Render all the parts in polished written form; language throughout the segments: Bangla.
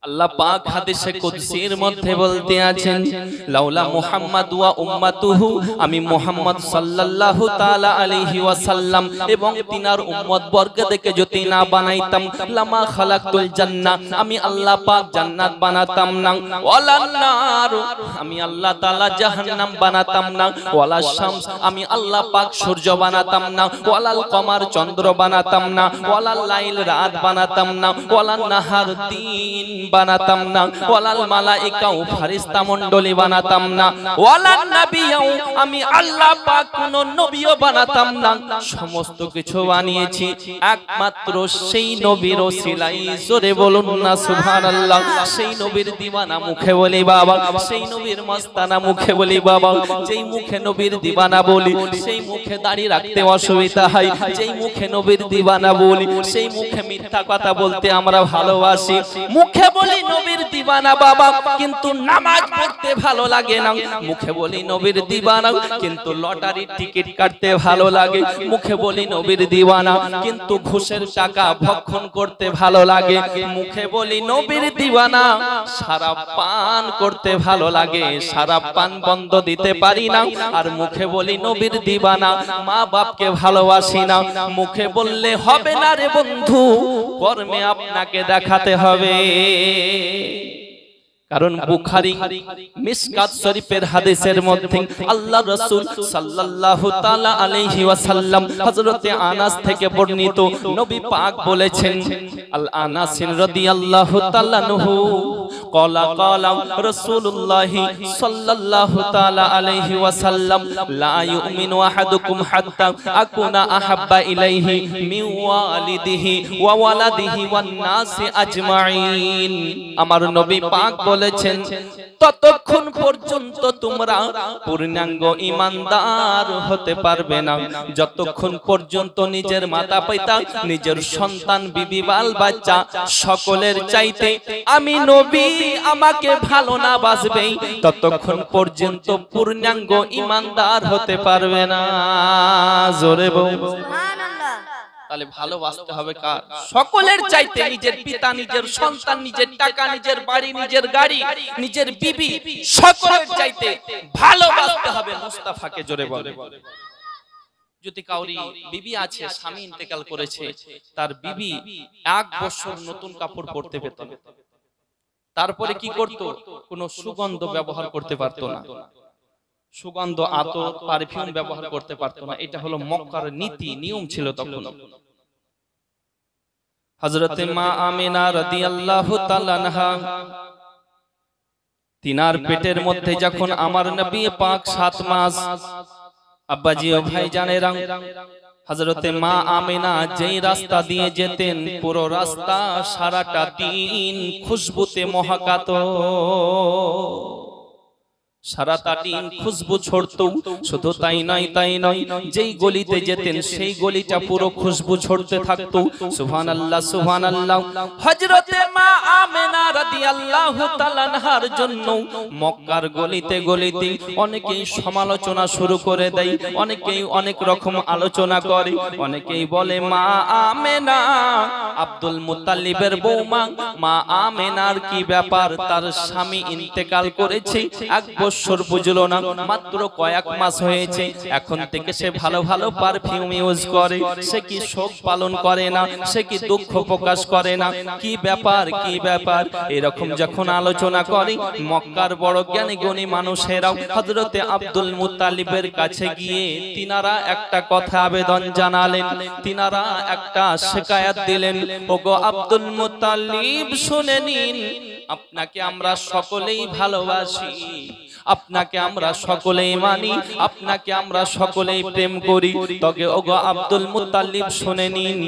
আল্লাহ পাক হাদিসে কুদসির মধ্যে বলতে আছেন, লাউলা মুহাম্মাদ ওয়া উম্মাতুহু, আমি মুহাম্মদ সাল্লাল্লাহু তাআলা আলাইহি ওয়াসাল্লাম এবং তিনার উম্মত বর্গদেরকে যদি না বানাইতাম, লামা খালাকতুল জান্নাহ, আমি আল্লাহ পাক জান্নাত বানাতাম না, ওয়ালান নার, আমি আল্লাহ তাআলা জাহান্নাম বানাতাম না, ওয়ালা শামস, আমি আল্লাহ পাক সূর্য বানাতাম না, ওয়ালাল কমার চন্দ্র বানাতাম না, ওয়ালাল লাইল রাত বানাতাম না, ওয়ালান নাহার দিন বানাতাম না, ওয়ালাল মালাইকা ও ফেরেশতা মণ্ডলী বানাতাম না, ওয়ালান নবিয়্যু, আমি আল্লাহ পাক কোন নবীও বানাতাম না। সমস্ত কিছু বানিয়েছি একমাত্র সেই নবীর ওসিলাই। জোরে বলুন না সুবহানাল্লাহ। সেই নবীর দিওয়ানা মুখে বলি বাবা, সেই নবীর মস্তানা মুখে বলি বাবা। যেই মুখে নবীর দিওয়ানা বলি সেই মুখে দাড়ি রাখতে অসুবিধা হয়, যেই মুখে নবীর দিওয়ানা বলি সেই মুখে মিথ্যা কথা বলতে আমরা ভালোবাসি। মুখে বলি নবীর দিওয়ানা বাবা, কিন্তু নামাজ পড়তে ভালো লাগে না। মুখে বলি নবীর দিওয়ানা, কিন্তু লটারির টিকিট কাটতে ভালো লাগে। মুখে বলি নবীর দিওয়ানা, কিন্তু ঘুষের টাকা ভক্ষণ করতে ভালো লাগে। মুখে বলি নবীর দিওয়ানা, শরাব পান করতে ভালো লাগে, শরাব পান বন্ধ দিতে পারি না। আর মুখে বলি নবীর দিওয়ানা, মা বাপকে ভালোবাসি না। মুখে বললে হবে না রে বন্ধু, কর্মে আপনাকে দেখাতে হবে। কারণ বুখারী মিশকাত শরীফের হাদিসের মধ্যে আল্লাহ রাসূল সাল্লাল্লাহু তাআলা আলাইহি ওয়াসাল্লাম হযরতে আনাস থেকে বর্ণিত, নবী পাক বলেছেন, আল আনাস রাদিয়াল্লাহু তাআলা আনহু ক্বালা ক্বালা রাসূলুল্লাহ সাল্লাল্লাহু তাআলা আলাইহি ওয়াসাল্লাম, লা ইউমিনু আহাদুকুম হাত্তা আকুনা আহাব্বা ইলাইহি মিন ওয়ালিদিহি ওয়া ওয়ালাদিহি ওয়ান নাসি আজমাইন। আমার নবী পাক বলেছেন, ততক্ষণ পর্যন্ত তোমরা পূর্ণাঙ্গ ঈমানদার হতে পারবে না যতক্ষণ পর্যন্ত নিজের মাতা পিতা, নিজের সন্তান, বিবি, বাল বাচ্চা সকলের চাইতে আমি নবী আমাকে ভালো না বাসবে, ততক্ষণ পর্যন্ত পূর্ণাঙ্গ ঈমানদার হতে পারবে না। জোরে বলুন সুবহানাল্লাহ। তাহলে ভালোবাসতে হবে কার? সকলের চাইতে নিজের পিতা, নিজের সন্তান, নিজের টাকা, নিজের বাড়ি, নিজের গাড়ি, নিজের বিবি, সকলের চাইতে ভালোবাসতে হবে মুস্তাফাকে। জোরে বলে। যদি কাউরি বিবি আছে, স্বামী ইন্তেকাল করেছে, তার বিবি 1 বছর নতুন কাপড় পরতে পেত না। তারপরে কি করত? কোনো সুগন্ধ ব্যবহার করতে পারত না, সুগন্ধ আতর পারফিউম ব্যবহার করতে পারত না। এটা হলো মক্কার নীতি, নিয়ম ছিল তখন। হযরতে মা আমিনা রাদিয়াল্লাহু তাআলা আনহা, তিনার পেটের মধ্যে যখন আমার নবী পাক 7 মাস, আব্বাজি ও ভাইজানেরা, হযরতে মা আমিনা যেই রাস্তা দিয়ে যেতেন, পুরো রাস্তা সারাটা দিন খুশবুতে মহকাতো, সারাটা দিন খুশবু ছড়তো। শুধু তাই নয়, যেই গলিতে যেতেন সেই গলিটা পুরো খুশবু ছড়তে থাকতো। সুবহানাল্লাহ সুবহানাল্লাহ। হযরতে মা আমিনা রাদিয়াল্লাহু তাআলা আনহার জন্য মক্কার গলিতে গলিতে অনেকেই সমালোচনা শুরু করে দেয়, অনেকেই অনেক রকম আলোচনা করে। অনেকেই বলে মা আমিনা আব্দুল মুত্তালিবের বৌমা, মা আমিনার কি ব্যাপার? তার স্বামী ইন্তেকাল করেছে, 1 বছর বুঝলো না, মাত্র কয়েক মাস হয়েছে, এখন থেকে সে ভালো ভালো পারফিউম ইউজ করে, সে কি শোক পালন করে না, সে কি দুঃখ প্রকাশ করে না, কি ব্যাপার কি ব্যাপার? এরকম যখন আলোচনা করে, মক্কার বড় জ্ঞানী গুণী মানুষেরাও হযরতে আব্দুল মুত্তালিবের কাছে গিয়ে তিনারা একটা কথা আবেদন জানালেন, তিনারা একটা শিকায়াত দিলেন, ওগো আব্দুল মুত্তালিব শুনে নিন, আপনাকে আমরা সকলেই ভালোবাসি, আপনাকে আমরা সকলেই মানি, আপনাকে আমরা সকলেই প্রেম করি, তবে ওগো আব্দুল মুত্তালিব শুনে নিন,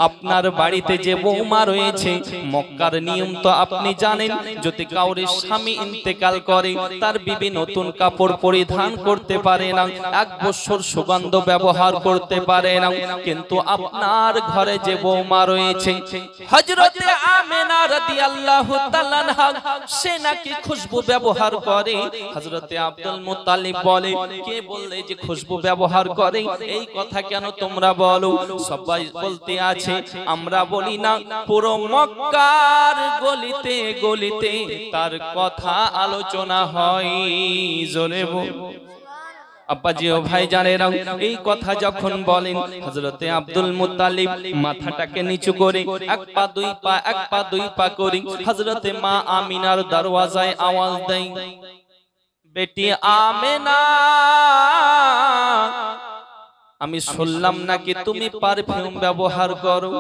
আপনার বাড়িতে যে বৌমা রয়েছে, মক্কার নিয়ম তো আপনি জানেন, যদি কাউরে স্বামী ইন্তেকাল করে তার বিবি নতুন কাপড় পরিধান করতে পারে না, 1 বছর সুগন্ধ ব্যবহার করতে পারে না, কিন্তু আপনার ঘরে যে বৌমা রয়েছে হযরতে আমিনা রাদিয়াল্লাহু তাআলা আনহা, সে নাকি খুশবু ব্যবহার করে। হযরতে আব্দুল মুত্তালিব বলে, কে বললে যে খুশবু ব্যবহার করে? এই কথা কেন তোমরা বলো? সবাই বলতে আছে, আমরা বলি না, পুরো মক্কার গলিতে গলিতে তার কথা আলোচনা হয়। জোরে বল। আব্বাজি ও ভাই জানেরা, এই কথা যখন বলেন হযরতে আব্দুল মুত্তালিব মাথাটাকে নিচু করে এক পা দুই পা এক পা দুই পা করে হযরতে মা আমিনার দরওয়াজায় আওয়াজ দেয়, বেটি আমেনা, আমি শুনলাম নাকি তুমি পারফিউম ব্যবহার করো।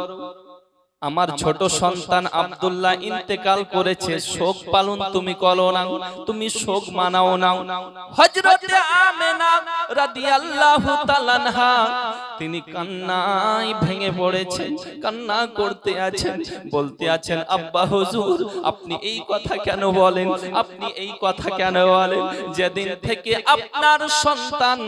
আমার ছোট সন্তান আব্দুল্লাহ ইন্তেকাল করেছে, শোক পালন তুমি করো না, তুমি শোক মানাও না। হযরতে আমেনা রাদিয়াল্লাহু তাআলা আনহা তিনি কান্নায় ভেঙে পড়েছেন, কান্না করতে আছেন, বলতে আছেন, আব্বা হুজুর আপনি এই কথা কেন বলেন? আপনি এই কথা কেন বলেন? যেদিন থেকে আপনার সন্তান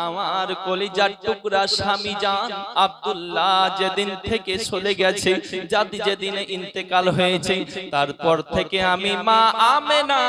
আমার কলিজার টুকরা স্বামী জান আব্দুল্লাহ যেদিন থেকে চলে গেছে, যেদিন ইন্তেকাল হয়েছে, তারপর থেকে আমি মা আমেনা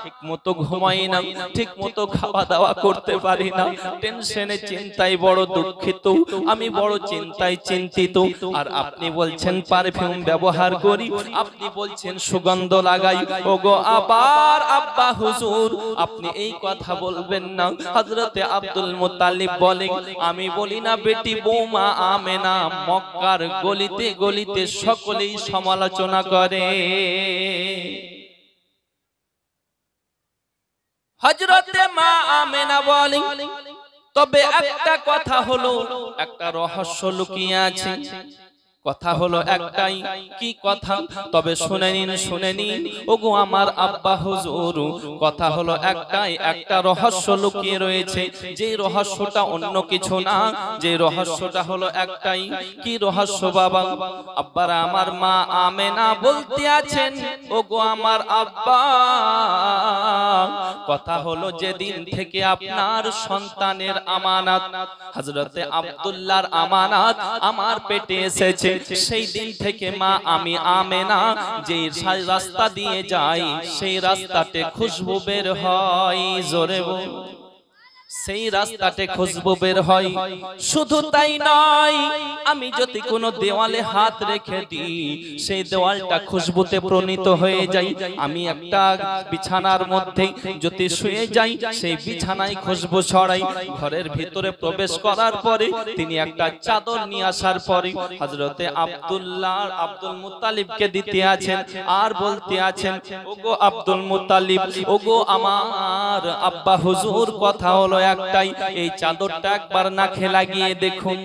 ঠিক মতো ঘুমাই না, ঠিক মতো খাওয়া দাওয়া করতে পারি না, টেনশনে চিন্তায় বড় দুঃখিত, আমি বড় চিন্তায় চিন্তিত। আর আপনি বলছেন পারফিউম ব্যবহার করি, আপনি বলছেন সুগন্ধ লাগাই। ওগো আবার আব্বা হুজুর আপনি এই কথা বলবেন না। হযরতে আব্দুল মুত্তালিব বলেন, আমি বলি না বেটি বৌমা আমেনা মক্কার গলিতে গলিতে সকলেই সমালোচনা করে। হযরতে মা আমেনা বলেন, তবে একটা কথা হলো, একটা রহস্য লুকিয়ে আছে। কথা হলো একটাই, কি কথা? তবে শুনে নিন, শুনে নিন ওগো আমার আব্বা হুজুর, কথা হলো একটাই, একটা রহস্য লুকিয়ে রয়েছে। যে রহস্যটা অন্য কিছু না, যে রহস্যটা হলো একটাই। কি রহস্য বাবা? আব্বারা আমার মা আমেনা বলতে আছেন, ওগো আমার আব্বা, কথা হলো যেদিন থেকে আপনার সন্তানের আমানত হযরতে আব্দুল্লাহর আমানত আমার পেটে এসেছে, সেই দিন থেকে মা আমি আমেনা যে রাস্তা দিয়ে যাই সেই রাস্তাতে খুশবু বের হয়। জোরে বল। সেই রাস্তাতে খুশবু বের হয়। শুধু তাই নয়, আমি যদি কোনো দেওয়ালে হাত রেখে দিই সেই দেওয়ালটা খুশবুতে প্রণীত হয়ে যায়। আমি একটা বিছানার মধ্যে যদি শুয়ে যাই সেই বিছানায় খুশবু ছড়াই। ঘরের ভিতরে প্রবেশ করার পরে তিনি একটা চাদর নিয়ে আসার পরে হযরতে আব্দুল মুত্তালিবকে দিতে আছেন আর বলতে আছেন, ওগো আব্দুল মুত্তালিব, ওগো আমার আব্বা হুজুর, কথা হলো একটাই, এই চাদরটা একবার নাকে লাগিয়ে দেখুন।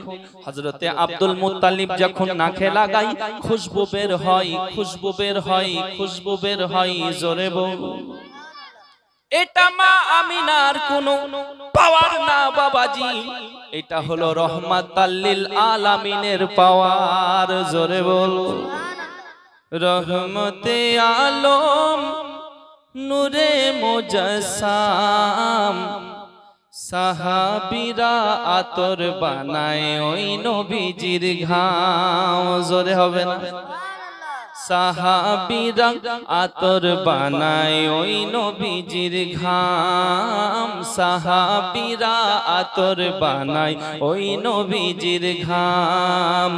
হযরতে আব্দুল মুত্তালিব যখন নাকে লাগাই খুশবু বের হয়, খুশবু বের হয়, খুশবু বের হয়। জোরে বল। এটা মা আমিনার কোনো পাওয়ার না বাবাজি, এটা হলো রহমাতাল লিল আলামিনের পাওয়ার। জোরে বল। রহমতে আলম নূরে মুজাসসাম, সাহাবীরা আতর বানায় ওই নবীজির ঘাম। জোরে হবে না? সাহাবীরা আতর বানায় ওই নবীজির ঘাম, সাহাবীরা আতর বানায় ওই নবীজির ঘাম।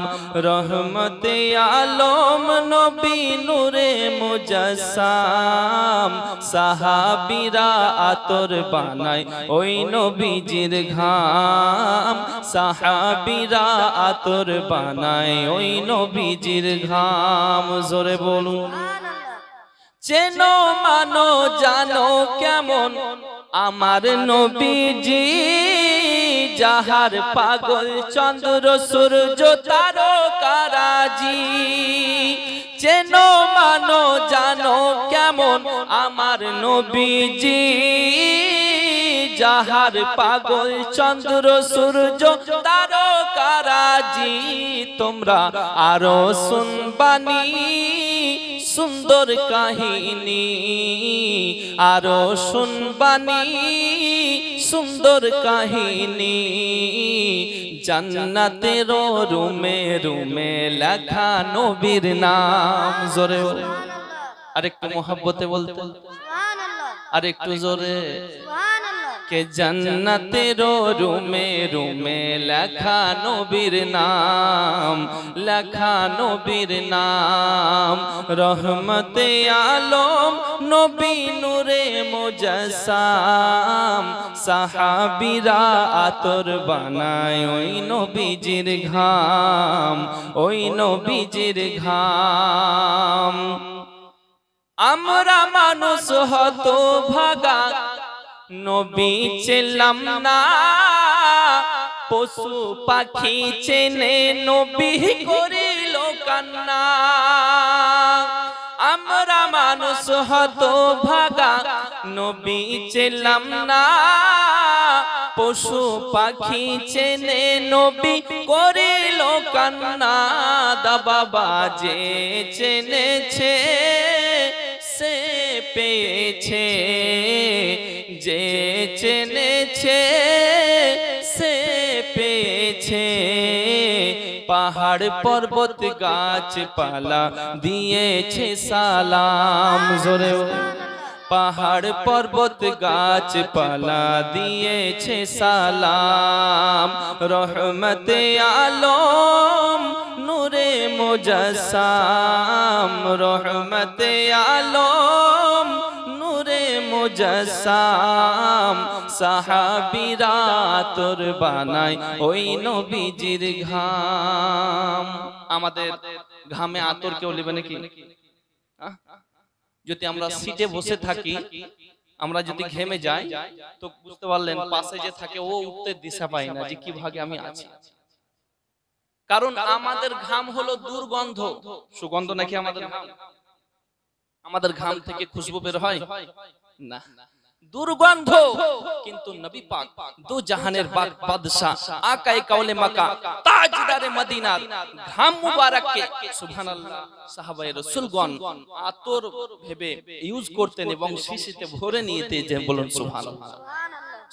রহমতে আলম নবী নূরে মুজাসসাম, সাহাবীরা আতর বানায় ওই নবীজির ঘাম, সাহাবীরা আতর বানায় ওই নবীজির ঘাম। জোরে বলুন। চেনো মানো জানো কেমন আমার নবীজি, যাহার পাগল চন্দ্র সূর্য তারকারাজি। চেনো মানো জানো কেমন আমার নবীজি, যাহার পাগল চন্দ্র সূর্য তারকারাজি। তোমরা আরো শুনবানি সুন্দর কাহিনী, আরো শুনবানি সুন্দর কাহিনী। জান্নাতের রুমে রুমে লেখা নবীর নাম। জোরে আরেকটু মোহাব্বতে বলতে, আর একটু জোরে সুবহানাল্লাহ। কে জান্নাতের রুমে রুমে লেখা নবীর নাম, লেখা নবীর নাম, রহমতে আলম নবী নূরে মুজাসসাম, সাহাবীরা আতর বানায় ওই নবীজির ঘাম, ওই নবীজির ঘাম। আমরা মানুষ হতভাগা নবী চিনলাম না, পশু পাখি চেনে নবী করিল কান্না। আমরা মানুষ হতভাগা নবী চিনলাম না, পশু পাখি চেনে নবী করিল কান্না। দাবাবা যে চেনেছে সে পেয়েছে, যে চেনেছে সে পেয়েছে। পাহাড় পর্বত গাছপালা দিয়েছে সালাম, জোরে পাহাড় পর্বত গাছপালা দিয়েছে সালাম। রহমতে আলম নূরে মুজাসসাম, রহমতে আলম নূরে মুজাসসাম, সাহাবীরা তোর বানায় ওই নবীজির ঘাম। আমাদের ঘামে আতর কেউ নেবে নাকি? যদি আমরা সিটে বসে থাকি, আমরা যদি ঘেমে যাই, তো বুঝতে পারলেন পাশে যে থাকে ও উঠতে দিশা পায় না যে কি ভাগে আমি আছি। কারণ আমাদের ঘাম হলো দুর্গন্ধ। সুগন্ধ নাকি আমাদের ঘাম? আমাদের ঘাম থেকে খুশবু বের হয় না, দুর্গন্ধ। কিন্তু নবী পাক দু জাহানের বাদশা আকায়ে কাউলে মাকা তাজদারে মদিনার ঘাম মুবারককে সুবহানাল্লাহ সাহাবায়ে রাসূলগণ আতর ভেবে ইউজ করতেন এবং শিশিতে ভরে নিয়ে যেতেন। বলুন সুবহানাল্লাহ।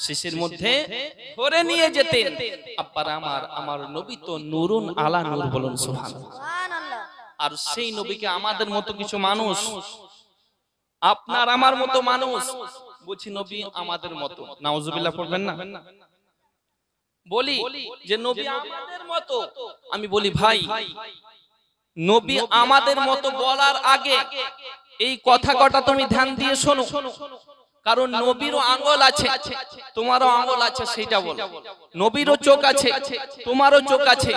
শিশির মধ্যে ভরে নিয়ে যেতেন। আব্বারা আমার নবী তো নূরুন আলা নূর। বলুন সুবহানাল্লাহ। আর সেই নবীকে আমাদের মতো কিছু মানুষ, আপনার আমার মতো মানুষ বলছি নবী আমাদের মতো, নাউজুবিল্লাহ পড়বেন না? বলি যে নবী আমাদের মতো। আমি বলি ভাই, নবী আমাদের মতো বলার আগে এই কথা কটা তুমি ধ্যান দিয়ে শোনো। কারণ নবীরও আঙ্গুল আছে, তোমারও আঙ্গুল আছে, সেটা বলো। নবীরও চোখ আছে, তোমারও চোখ আছে।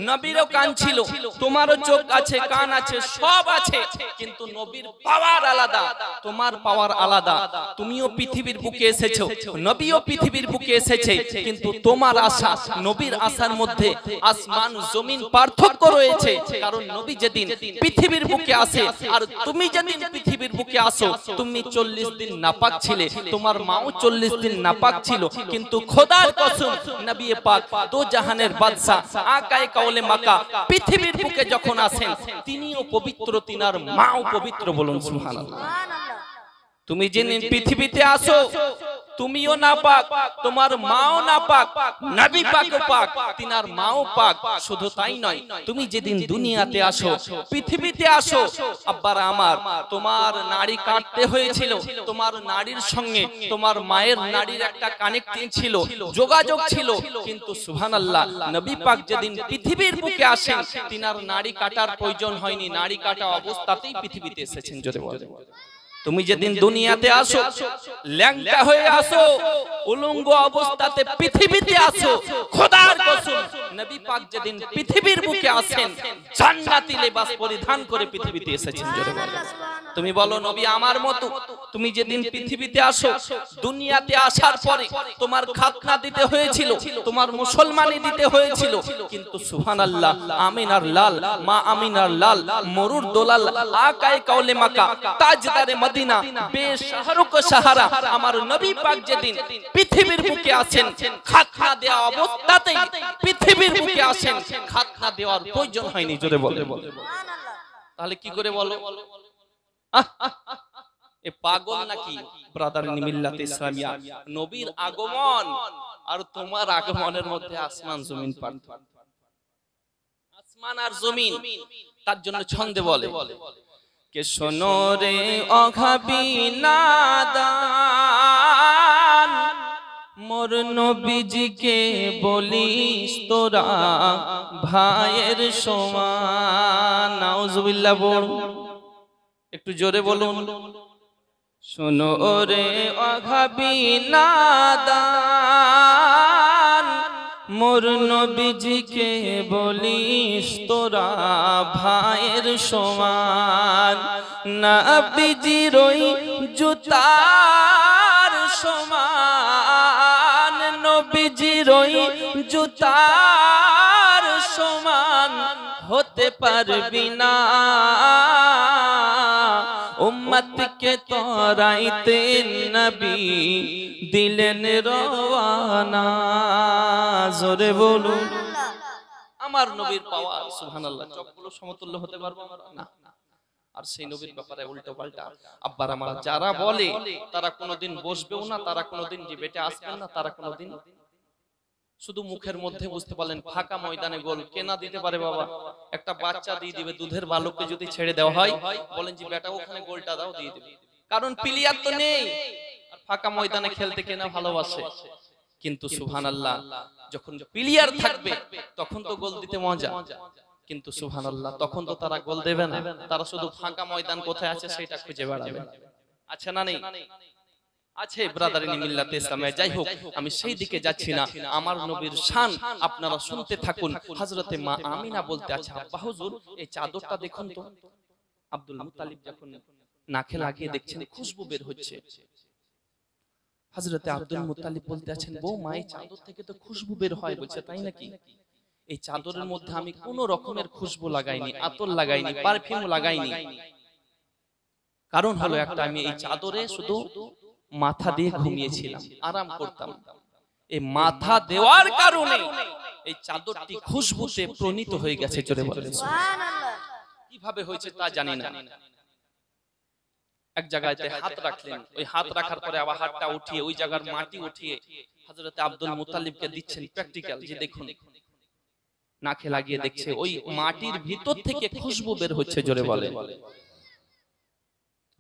নবীরও কান ছিল, তোমারও চোখ আছে, কান আছে, সব আছে। কিন্তু নবীর পাওয়ার আলাদা, তোমার পাওয়ার আলাদা। তুমিও পৃথিবীর বুকে এসেছো, নবীও পৃথিবীর বুকে এসেছে। কিন্তু তোমার আশা নবীর আশার মধ্যে আসমান জমিন পার্থক্য রয়েছে। কারণ নবী যেদিন পৃথিবীর বুকে আসে আর তুমি যেদিন পৃথিবীর বুকে আসো, তুমি 40 দিন নাপাক ছিলে, তোমার মাও 40 দিন নাপাক ছিল। কিন্তু খোদার কসম নবী পাক দো জাহানের বাদশা আকায়ে কাউলে মাকা পৃথিবীর বুকে যখন আসেন, তিনিও পবিত্র, তিনার মাও পবিত্র। বলুন সুবহানাল্লাহ। তুমি যেদিন পৃথিবীতে আসো, তুমিও নাপাক, তোমার মাও নাপাক, নবী পাকও পাক, তিনার মাও পাক। শুধু তাই নয়, তুমি যেদিন দুনিয়াতে আসো, পৃথিবীতে আসো, আব্বারা আমার, তোমার নাড়ি কাটতে হয়েছিল। তোমার নাড়ির সঙ্গে তোমার মায়ের নাড়ির একটা কানেক্টিং ছিল, যোগাযোগ ছিল। কিন্তু সুবহানাল্লাহ, নবী পাক যেদিন পৃথিবীর বুকে আসেন, তিনার নাড়ি কাটার প্রয়োজন হয়নি, নাড়ি কাটা অবস্থাতেই পৃথিবীতে এসেছেন। জোরে বলেন। তুমি যেদিন দুনিয়াতে আসো, ল্যাংটা হয়ে আসো, উলঙ্গ অবস্থাতে পৃথিবীতে আসো, খোদার কসম নবী পাক যেদিন পৃথিবীর বুকে আসেন, জান্নাতি লেবাস পরিধান করে পৃথিবীতে এসেছেন। জোরে বলো। তুমি বলো নবী আমার মতো। তুমি যেদিন পৃথিবীতে আসো, দুনিয়াতে আসার পরে তোমার খাতনা দিতে হয়েছিল, তোমার মুসলমানি দিতে হয়েছিল। কিন্তু সুবহানাল্লাহ, আমিনার লাল, মা আমিনার লাল, মরুর দোলাল, আকায়ে কাউলে মাকা তাজদারে মদিনা, বেশাহরুক সাহারা, আমার নবী পাক যেদিন পৃথিবীর বুকে আসেন, খাতনা দেওয়া অবস্থাতেই পৃথিবীর বুকে আসেন, খাতনা দেওয়ার প্রয়োজন হয়নি। জোরে বলে। তাহলে কি করে বলো? এ পাগল নাকি? ব্রাদার মিল্লাত ইসলামিয়া, নবীর আগমন আর তোমার আগমনের মধ্যে আসমান জমিন পার্থক্য। আসমান আর জমিন। তার জন্য ছন্দে বলে কে শোনো রে অঘাবি নাদান, মোর নবীজিকে বলিস তোরা ভাইয়ের সমান। নাউজুবিল্লাহ বলুন, একটু জোরে বলুন। শোনো রে অঘাবি নাদান, মোর নবীজিকে বলিস তোরা ভাইয়ের সমান। নবীজির ওই জুতার সমান, নবীজির ওই জুতার সমান হতে পারবি না। উম্মতকে তরাইতে নবী দিলেন রওয়ানা। জোরে বলুন আমার নবীর পাওয়ার সুবহানাল্লাহ। চোখগুলো সমতুল্য হতে পারবো আমরা না। আর সেই নবীর ব্যাপারে উল্টো পাল্টা আব্বার আমার যারা বলে তারা কোনোদিন বসবেও না, তারা কোনোদিন ডিবেটে আসবেন না, তারা কোনোদিন শুধু মুখের মধ্যে বুঝতে পারলেন ফাঁকা ময়দানে গোল কেনা দিতে পারে। বাবা একটা বাচ্চা দিয়ে দিবে, দুধের বালককে যদি ছেড়ে দেওয়া হয় বলেন যে বেটা ওখানে গোলটা দাও, দিয়ে দিবে, কারণ প্লেয়ার তো নেই। আর ফাঁকা ময়দানে খেলতে কেনা ভালোবাসে। কিন্তু সুবহানাল্লাহ যখন প্লেয়ার থাকবে তখন তো গোল দিতে মজা, কিন্তু সুবহানাল্লাহ তখন তো তারা গোল দেবে না, তারা শুধু ফাঁকা ময়দান কোথায় আছে সেটা খুঁজে বেড়াবে। আছে না নেই? আছে ব্রাদারিনী মিল্লাতে ইসলামে। যাই হোক আমি সেই দিকে যাচ্ছি না। আমার নবীর শান আপনারা শুনতে থাকুন। হযরতে মা আমিনা বলতে আছে, আব্বা হুজুর এই চাদরটা দেখুন তো। আব্দুল মুত্তালিব যখন নাকে লাগিয়ে দেখছেন খুশবু বের হচ্ছে, হযরতে আব্দুল মুত্তালিব বলতে আছেন, বউ মা এই চাদর থেকে তো খুশবু বের হয়। বলছে তাই নাকি? এই চাদরের মধ্যে আমি কোনো রকমের খুশবু লাগাইনি, আতর লাগাইনি, পারফিউম লাগাইনি। কারণ হলো একটা, আমি এই চাদরে শুধু মাথা দিয়ে ঘুমিয়েছিলাম, আরাম করতাম। এই মাথা দেওয়ার কারণে এই চাদরটি খুশবুতে প্রণীত হয়ে গেছে। জোরে বলেন সুবহানাল্লাহ। কিভাবে হয়েছে তা জানি না। এক জায়গায় হাত রাখলেন, ওই হাত রাখার পরে আবার হাতটা উঠিয়ে ওই জায়গার মাটি উঠিয়ে হযরতে আব্দুল মুত্তালিবকে দিচ্ছেন প্র্যাকটিক্যাল, যে দেখুন। নাকে লাগিয়ে দেখছে ওই মাটির ভিতর থেকে খুশবু বের হচ্ছে। জোরে বলেন।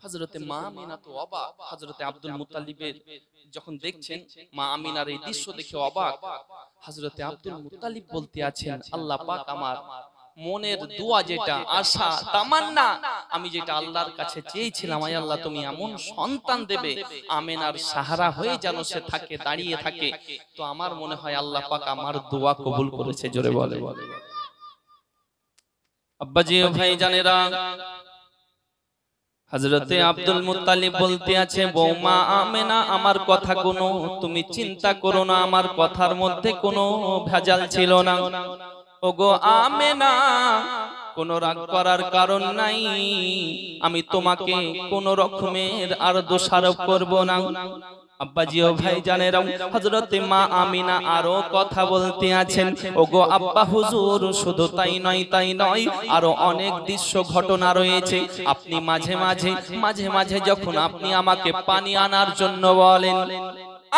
হযরতে মা আমিনা তো অবাক। হযরতে আব্দুল মুত্তালিবের যখন দেখছেন মা আমিনার এই দৃশ্য দেখে অবাক। হযরতে আব্দুল মুত্তালিব বলতে আছেন, আল্লাহ পাক আমার মনের দোয়া যেটা আশা তামান্না, আমি যেটা আল্লাহর কাছে চেয়েছিলাম, আয় আল্লাহ তুমি এমন সন্তান দেবে আমিনার সাহারা হয়ে যেন সে থাকে, দাঁড়িয়ে থাকে। তো আমার মনে হয় আল্লাহ পাক আমার দোয়া কবুল করেছে। জোরে বলে। আব্বাজি ও ভাইজানেরা, হযরতে আব্দুল মুত্তালিব বলতে আছে, বৌমা আমেনা আমার কথা কোনো তুমি চিন্তা করো না, আমার কথার মধ্যে কোনো ভেজাল ছিল না। ওগো আমেনা কোনো রাগ করার কারণ নাই, আমি তোমাকে কোনো রকমের আর দোষারোপ করব না। আব্বাজি ও ভাইজানেরা, হযরতে মা আমিনা আরো কথা বলতে আছেন, ওগো আব্বা হুজুর শুধু তাই নয় আরো অনেক দৃশ্য ঘটনা রয়েছে। আপনি মাঝে মাঝে যখন আপনি আমাকে পানি আনার জন্য বলেন,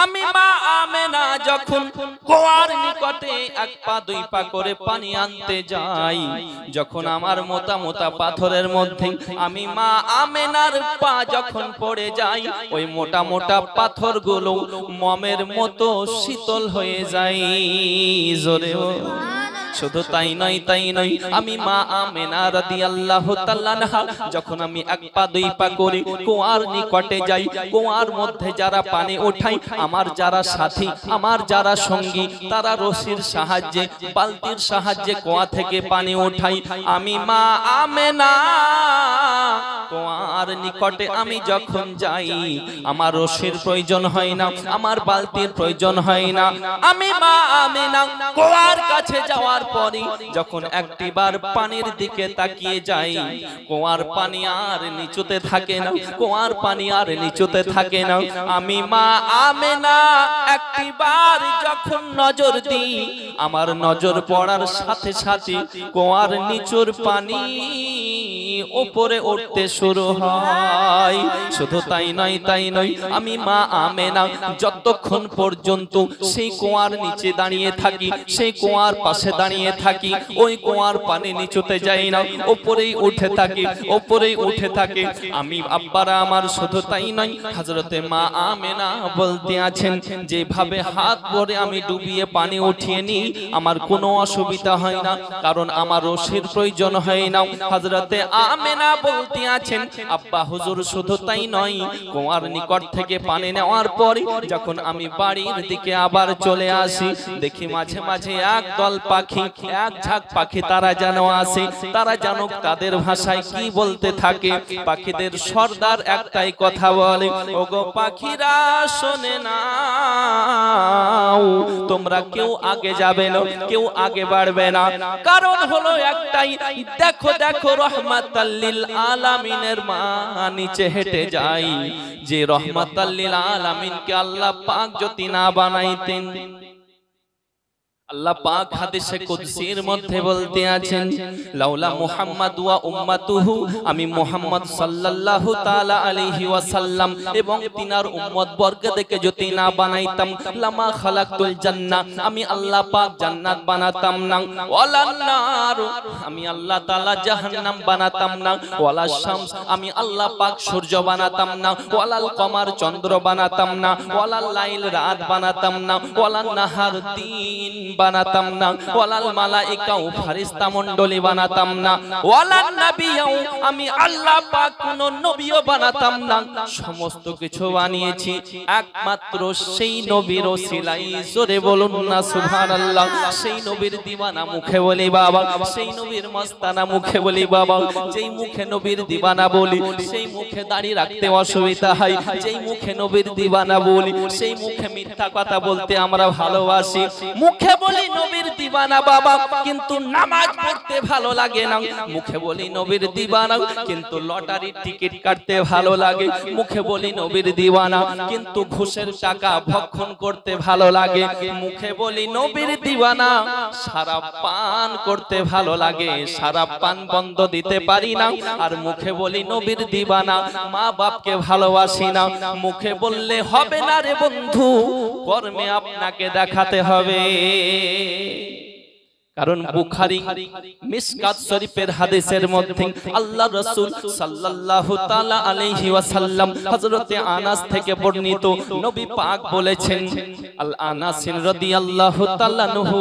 আমি মা আমেনা যখন কুয়ার নিকটে এক পা দুই পা করে পানি আনতে যাই, যখন আমার মোটা মোটা পাথরের মধ্যে আমি মা আমেনার পা যখন পড়ে যাই, ওই মোটা মোটা পাথরগুলো মমের মতো শীতল হয়ে যায়। জোরে শুধু তাই নয় আমি মা আমেনা রাদিয়াল্লাহু তাআলা আনহা যখন আমি এক পা দুই পা করে কুয়ার নিকটে যাই, কুয়ার মধ্যে যারা পানি ওঠাই, আমার যারা সাথী, আমার যারা সঙ্গী, তারা রশির সাহায্যে, বালতির সাহায্যে কুয়া থেকে পানি ওঠাই। আমি মা আমেনা কুয়ার নিকটে আমি যখন যাই, আমার রশির প্রয়োজন হয় না, আমার বালতির প্রয়োজন হয় না। আমি মা আমেনা কুয়ার কাছে যাওয়ার পরে যখন একটিবার পানির দিকে তাকিয়ে যাই, কুয়ার পানি আর নিচুতে থাকে না, কুয়ার পানি আর নিচুতে থাকে না। আমি মা আমেনা একটিবার যখন নজর দিই, আমার নজর পড়ার সাথে সাথে কুয়ার নিচুর পানি উপরে উঠতে শুরু হয়। শুধু তাই নয়, আমি মা আমেনা যতক্ষণ পর্যন্ত সেই কুয়ার নিচে দাঁড়িয়ে থাকি, সেই কুয়ার পাশে দাঁড়িয়ে থাকি, ওই কুয়ার পানি নিচুতে যাই না, উপরেই উঠে থাকে। আমি আব্বারা আমার শুধু তাই নয়, হযরতে মা আমেনা বলতে আছেন যেভাবে হাত ভরে আমি ডুবিয়ে পানি উঠিয়ে নিই, আমার কোনো অসুবিধা হয় না, কারণ আমার রশির প্রয়োজন হয় না। হযরতে আমেনা বলতে আছেন আব্বা হুজুর শুধু তাই নয়, কুয়ার নিকট থেকে পানি নেওয়ার পরে যখন আমি বাড়ির দিকে আবার চলে আসি, দেখি মাঝে মাঝে এক দল পাখি, এক ঝাঁক পাখি তারা যেন আসে, তারা যেন তাদের ভাষায় কি বলতে থাকে। পাখিদের সর্দার একটাই কথা বলে, ওগো পাখিরা শোনে নাও, তোমরা কেউ আগে যাবে না, কেউ আগে বাড়বে না। কারণ হলো একটাই, দেখো দেখো রহমাতাল লিল আলামিনের মা নিচে হেঁটে যায়, যে রহমাতাল লিল আলামিনকে আল্লাহ পাক যদি না বানাইতেন। আল্লাহ পাক হাদিসে কুদসির মধ্যে বলতে আছেন লাউলা মুহাম্মাদ ওয়া উম্মাতুহু, আমি মুহাম্মদ সাল্লাল্লাহু তাআলা আলাইহি ওয়াসাল্লাম এবং তিনার উম্মত বর্গদেরকে যদি না বানাইতাম, লামা খালাকতুল জান্নাহ, আমি আল্লাহ পাক জান্নাত বানাতাম না, ওয়ালান নার, আমি আল্লাহ তাআলা জাহান্নাম বানাতাম না, ওয়ালা শামস, আমি আল্লাহ পাক সূর্য বানাতাম না, ওয়ালাল কমার চন্দ্র বানাতাম না, ওয়ালাল লাইল রাত বানাতাম না, ওয়ালান নাহার দিন বানাতাম না, ওয়ালাল মালাইকা ও ফেরেশতা মণ্ডলী বানাতাম না, ওয়ালান নবিয়্যু, আমি আল্লাহ পাক কোন নবীও বানাতাম না। সমস্ত কিছু বানিয়েছি একমাত্র সেই নবীর ওসিলাই। জোরে বলুন না সুবহানাল্লাহ। সেই নবীর দিওয়ানা মুখে বলি বাবা, সেই নবীর মস্তানা মুখে বলি বাবা। যেই মুখে নবীর দিওয়ানা বলি, সেই মুখে দাড়ি রাখতে অসুবিধা হয়। যেই মুখে নবীর দিওয়ানা বলি, সেই মুখে মিথ্যা কথা বলতে আমরা ভালোবাসি। মুখে বলি নবীর দিওয়ানা বাবা, কিন্তু নামাজ পড়তে ভালো লাগে না। মুখে বলি নবীর দিওয়ানা, কিন্তু লটারির টিকিট কাটতে ভালো লাগে। মুখে বলি নবীর দিওয়ানা, কিন্তু ঘুষের টাকা ভক্ষণ করতে ভালো লাগে। মুখে বলি নবীর দিওয়ানা, শরাব পান করতে ভালো লাগে, শরাব পান বন্ধ দিতে পারি না। আর মুখে বলি নবীর দিওয়ানা, মা বাপকে ভালোবাসি না। মুখে বললে হবে না রে বন্ধু, কর্মে আপনাকে দেখাতে হবে। কারণ বুখারী মিশকাত শরীফের হাদিসের মধ্যে আল্লাহ রাসূল সাল্লাল্লাহু তাআলা আলাইহি ওয়াসাল্লাম হযরতে আনাস থেকে বর্ণিত, নবী পাক বলেছেন, আল আনাস রাদিয়াল্লাহু তাআলা আনহু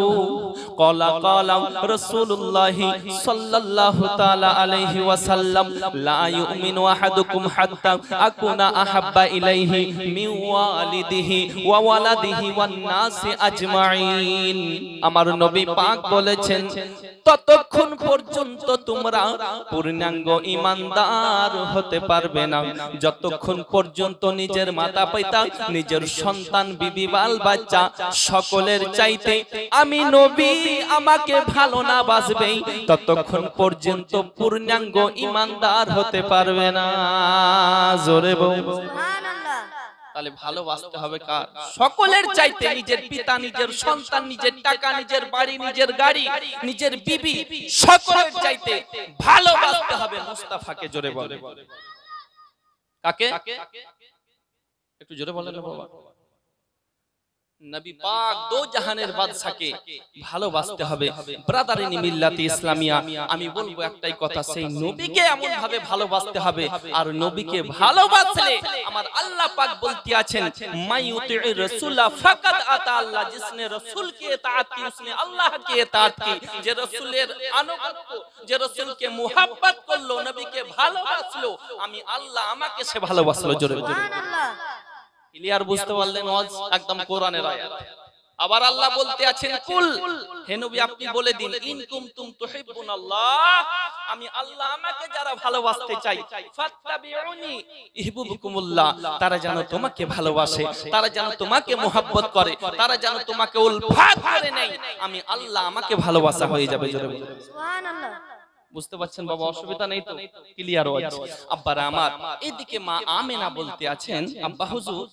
ক্বালা ক্বালা রাসূলুল্লাহি সাল্লাল্লাহু তাআলা আলাইহি ওয়াসাল্লাম, লা ইউমিনু আহাদুকুম হাত্তা আকুনা আহাব্বা ইলাইহি মিন ওয়ালিদিহি ওয়া ওয়ালাদিহি ওয়ান নাসি আজমাইন। আমার নবী পাক বলেছেন, ততক্ষণ পর্যন্ত তোমরা পূর্ণাঙ্গ ঈমানদার হতে পারবে না যতক্ষণ পর্যন্ত নিজের মাতা পিতা, নিজের সন্তান, বিবি, বাল বাচ্চা সকলের চাইতে আমি নবী আমাকে ভালো না বাসবে, ততক্ষণ পর্যন্ত পূর্ণাঙ্গ ঈমানদার হতে পারবে না। জোরে বল সুবহানাল্লাহ। তাহলে ভালোবাসতে হবে কার? সকলের চাইতে নিজের পিতা, নিজের সন্তান, নিজের টাকা, নিজের বাড়ি, নিজের গাড়ি, নিজের বিবি, সকলের চাইতে ভালোবাসতে হবে মুস্তাফাকে। জোরে বলে কাকে? একটু জোরে বলেন বাবা। নবী পাক দো জাহানের বাদশাকে ভালোবাসতে হবে। ব্রাদারিন মিল্লাতে ইসলামিয়া, আমি বলবো একটাই কথা, সেই নবীকে এমন ভাবে ভালোবাসতে হবে। আর নবীকে ভালোবাসলে আমার আল্লাহ পাক বলতে আছেন, মাইয়ুতির রাসূলা ফাকাদ আতা আল্লাহ, जिसने रसूल की इताअत की उसने अल्लाह की इताअत की। যে রাসূলের আনুগত্য, যে রাসূলকে মুহাব্বত করলো, নবীকে ভালোবাসলো, আমি আল্লাহ আমাকে সে ভালোবাসলো। জোরে সুবহানাল্লাহ। ক্লিয়ার বুঝতে পারলেন? একদম কোরআনের আয়াত। আবার আল্লাহ বলতে আছেন, কুল, হে নবী আপনি বলে দিন, ইন কুনতুম তুহিব্বুনাল্লাহ, আমি আল্লাহ আমাকে যারা ভালোবাসতে চাই, ফাত্তাবিউনি ইহবিবকুমুল্লাহ, তারা যেন তোমাকে ভালোবাসে, তারা যেন তোমাকে মুহাব্বত করে, তারা যেন তোমাকে উলফাত করে নেয়, আমি আল্লাহ আমাকে ভালোবাসা হয়ে যাবে। জোরে সুবহানাল্লাহ। বুঝতে পারছেন বাবা? অসুবিধা নেই তো? ক্লিয়ার হচ্ছে? আব্বারা আমার, এদিকে মা আমেনা বলতে আছেন, আব্বা হুজুর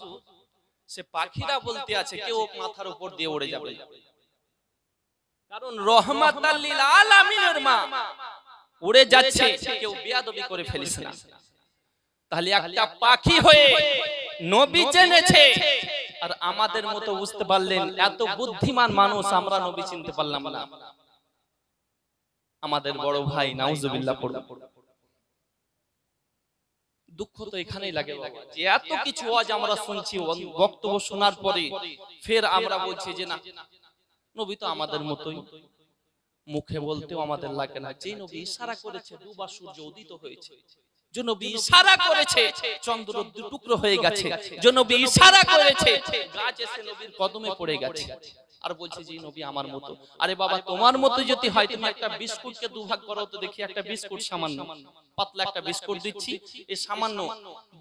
সে পাখিরা বলতে আছে কেউ মাথার উপর দিয়ে উড়ে যাবে, কারণ রহমাতাল লিল আলামিনের মা উড়ে যাচ্ছে, কেউ বেয়াদবি করে ফেলিস না। তাহলে একটা পাখি হয়ে নবী জেনেছে, আর আমাদের মতো বুঝতে পারলেন, এত বুদ্ধিমান মানুষ আমরা নবী চিনতে পারলাম না। আমাদের বড় ভাই নাউজুবিল্লাহ পড়ল। দুঃখ তো এখানেই লাগে বাবা, যে এত কিছু আজ আমরা শুনছি, বক্তব্য শোনার পরে ফের আমরা বলছি যে না, নবী তো আমাদের মতোই। মুখে বলতেও আমাদের লাগে না। যে নবী ইশারা করেছে দুবার সূর্য উদিত হয়েছে, যে নবী ইশারা করেছে চন্দ্র দুটুকরো হয়ে গেছে, যে নবী ইশারা করেছে গাছ এসে নবীর কদমে পড়ে গেছে, আর বলছে যে নবী আমার মতো। আরে বাবা, তোমার মতো যদি হয়, তুমি একটা বিস্কুটকে দুভাগ করো তো দেখি। একটা বিস্কুট সামান্য পাতলা একটা বিস্কুট দিচ্ছি, এই সামান্য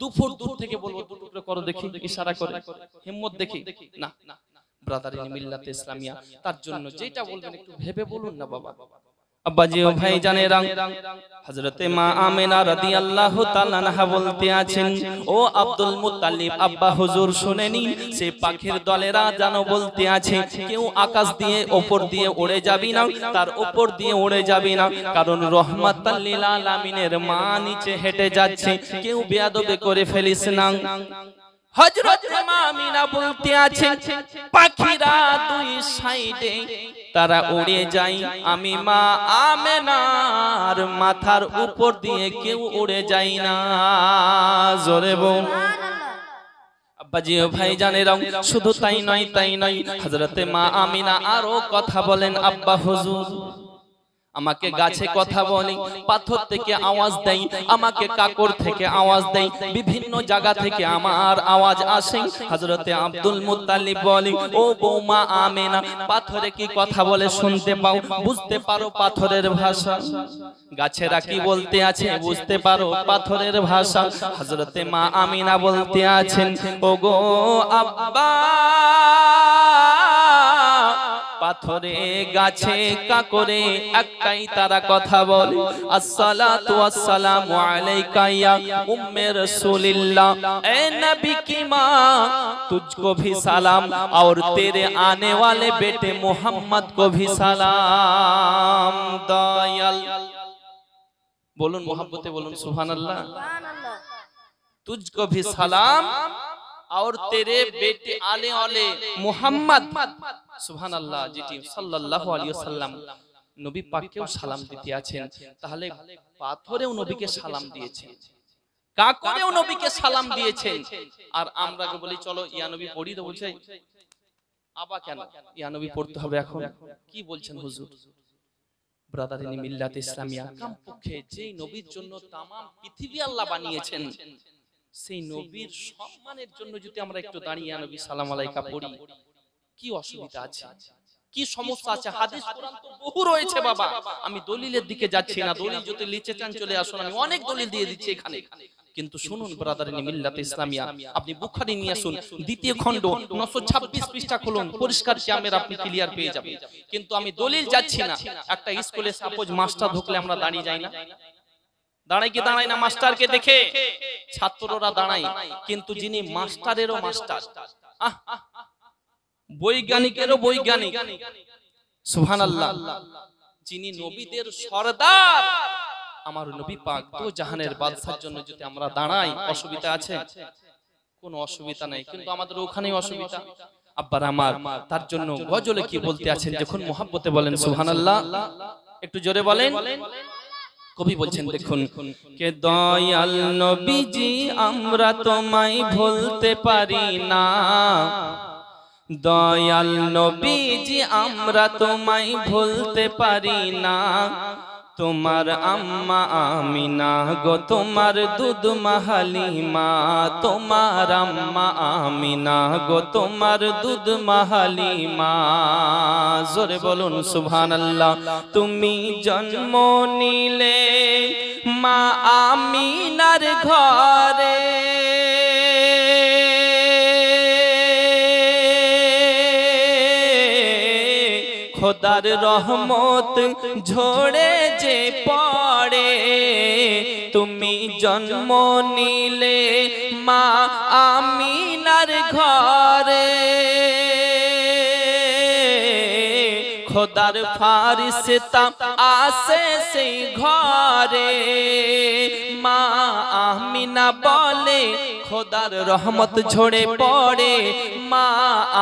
2 ফুট দূর থেকে বলবো 2 টুকরো করো দেখি, ইশারা করে, হিম্মত দেখি না। ব্রাদার ইন মিল্লাতে ইসলামিয়া, তার জন্য যেটা বলবেন একটু ভেবে বলুন না বাবা। আব্বাজি ও ভাই জানেরা, হযরতে মা আমেনা রাদিয়াল্লাহু তাআলা আনহা বলতে আছেন, ও আব্দুল মুত্তালিব আব্বা হুজুর শুনে নিন, সে পাখির দলেরা জানো বলতে আছে, কেউ আকাশ দিয়ে উপর দিয়ে উড়ে যাবি না, তার উপর দিয়ে উড়ে যাবি না, কারণ রহমাতাল লিল আলামিনের মা নিচে হেঁটে যাচ্ছে, কেউ বেয়াদবি করে ফেলিস না। হযরত মা আমিনা বলতে আছে, পাখিরা দুই সাইডে তারা উড়ে যায়, আমি মা আমেনার মাথার উপর দিয়ে কেউ উড়ে যায় না। জোরে বল আব্বাজি ও ভাই জানেরা, শুধু তাই নয়, হযরতে মা আমিনা আরো কথা বলেন, আব্বা হুজুর আমাকে গাছে কথা বলে, পাথর থেকে আওয়াজ দেয়, আমাকে কাকর থেকে আওয়াজ দেয়, বিভিন্ন জায়গা থেকে আমার আওয়াজ আসে। হযরতে আব্দুল মুত্তালিব বলে, ও বৌমা আমেনা, পাথরে কি কথা বলে শুনতে পাও, বুঝতে পারো পাথরের ভাষা? গাছেরা কি বলতে আছে বুঝতে পারো পাথরের ভাষা? হযরতে মা আমিনা বলতে আছেন, ও গো আব্বা, পাথরে গাছে কাকরে একটাই তারা কথা বলে, আসসালাতু ওয়াসসালামু আলাইকা ইয়া উম্মে রাসূলিল্লাহ, এ নবী की मां तुझको भी सलाम और तेरे आने वाले बेटे मोहम्मद को भी सलाम। दयाल बोलून मोहब्बते बोलून सुभानाल्लाह। तुझको भी सलाम और तेरे बेटे आने वाले मोहम्मद সুবহানাল্লাহ যেটি সাল্লাল্লাহু আলাইহি ওয়াসাল্লাম নবী পাককেও সালাম দিতে আছেন। তাহলে পাথরেও নবীকে সালাম দিয়েছেন, কাকরেও নবীকে সালাম দিয়েছেন। আর আমরা বলি চলো ইয়া নবী পড়ি, তো বলছে আবা কেন ইয়া নবী পড়তে হবে এখন? কি বলছেন হুজুর? ব্রাদার ইন মিল্লাত ইসলামিয়া, কমপক্ষে যেই নবীর জন্য তাম পৃথিবী আল্লাহ বানিয়েছেন, সেই নবীর সম্মানের জন্য যদি আমরা একটু দাঁড়িয়ে ইয়া নবী সালাম আলাইকা পড়ি, কি অসুবিধা আছে, কি সমস্যা আছে? হাদিস কোরআন তো বহু রয়েছে বাবা, আমি দলিলের দিকে যাচ্ছি না। দলিল যদি লিচে চান চলে আসুন, আমি অনেক দলিল দিয়ে দিচ্ছি এখানে। কিন্তু শুনুন ব্রাদার ইন মিল্লাত ইসলামিয়া, আপনি বুখারী নিয়ে আসুন, দ্বিতীয় খণ্ড 926 পৃষ্ঠা খুলুন, পরিষ্কার কিয়ামের আপনি ক্লিয়ার পেয়ে যাবেন। কিন্তু আমি দলিল যাচ্ছি না। একটা স্কুলে সাপোজ মাস্টার ঢুকলে আমরা দাঁড়িয়ে যাই না? দাঁড়াই কি দাঁড়াই না? মাস্টারকে দেখে ছাত্ররা দাঁড়ায়, কিন্তু যিনি মাস্টারেরও মাস্টার, বৈজ্ঞানিকেরও বৈজ্ঞানিক, সুবহানাল্লাহ, যিনি নবীদের সরদার, আমার নবী পাক তো জাহানের বাদশার জন্য যদি আমরা দাঁড়াই, অসুবিধা আছে? কোনো অসুবিধা নাই, কিন্তু আমাদের ওখানেই অসুবিধা। আব্বার আমার, তার জন্য গজলে কি বলতে আছেন যখন মোহাব্বতে বলেন সুবহানাল্লাহ, একটু জোরে বলেন। কবি বলছেন দেখুন, কে দয়াল নবীজি আমরা তোমায় ভুলতে পারি না, দয়াল নবীজি আমরা তোমায় ভুলতে পারি না, তোমার আম্মা আমিনা গো তোমার দুধ মাহালিমা, তোমার আম্মা আমিনা গো তোমার দুধ মাহালিমা। জোরে বলুন সুবহানাল্লাহ। তুমি জন্ম নিলে মা আমিনার ঘরে, খোদার রহমত ঝরে যে পড়ে, তুমি জন্ম নিলে মা আমিনার ঘরে, খোদার ফারিস্তা আসে সেই ঘরে মা আমিনা বলে খোদার রহমত ঝরে পড়ে মা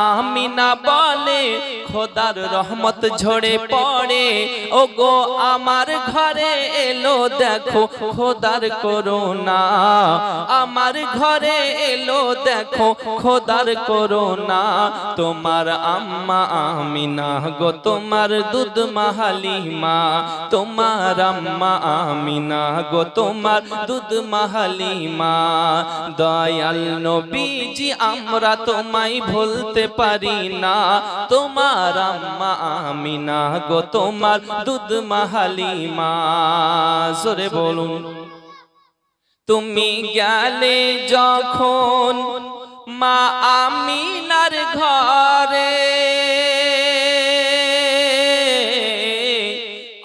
আমিনা বলে খোদার রহমত ঝরে পড়ে ওগো আমার ঘরে এলো দেখো খোদার করুণা আমার ঘরে এলো দেখো খোদার করুণা তোমার আম্মা আমিনা গো তোমার দুধ মাহালিমা তোমার আম্মা আমিনা গো তোমার দুধ মাহালিমা দয়াল নবীজি আমরা তোমায় ভুলতে পারি না তোমার আম্মা আমিনা গো তোমার দুধ মাহালিমা জোরে বলুন তুমি গেলে যখন মা আমিনার ঘরে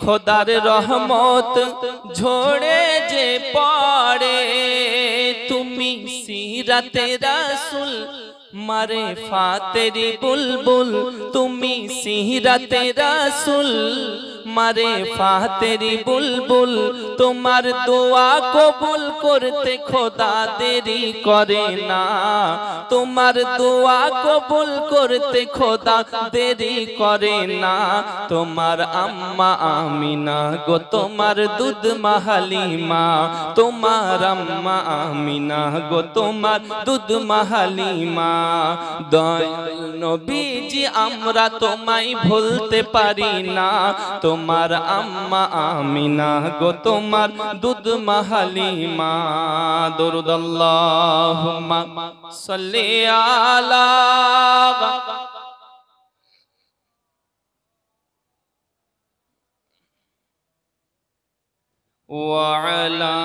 খোদার রহমত ঝরে যে পড়ে তুমি সিরাতে রাসূল মারে ফাতেরি বুলবুল তুমি সিরাতে রাসূল মারে ফাতেরি বুলবুল তোমার দোয়া কবুল করতে খোদা দেরি করে না তোমার দোয়া কবুল করতে খোদা দেরি করে না তোমার আম্মা আমিনা গো তোমার দুধ মাহালিমা তোমার আম্মা আমিনা গো তোমার দুধ মাহালিমা দয়াল নবীজি আমরা তোমায় ভুলতে পারি না তোমার আম্মা আমিনা গো তোমার দুধ মাহালিমা দরুদ আল্লাহুম্মা সাল্লি আলা ওয়া আলা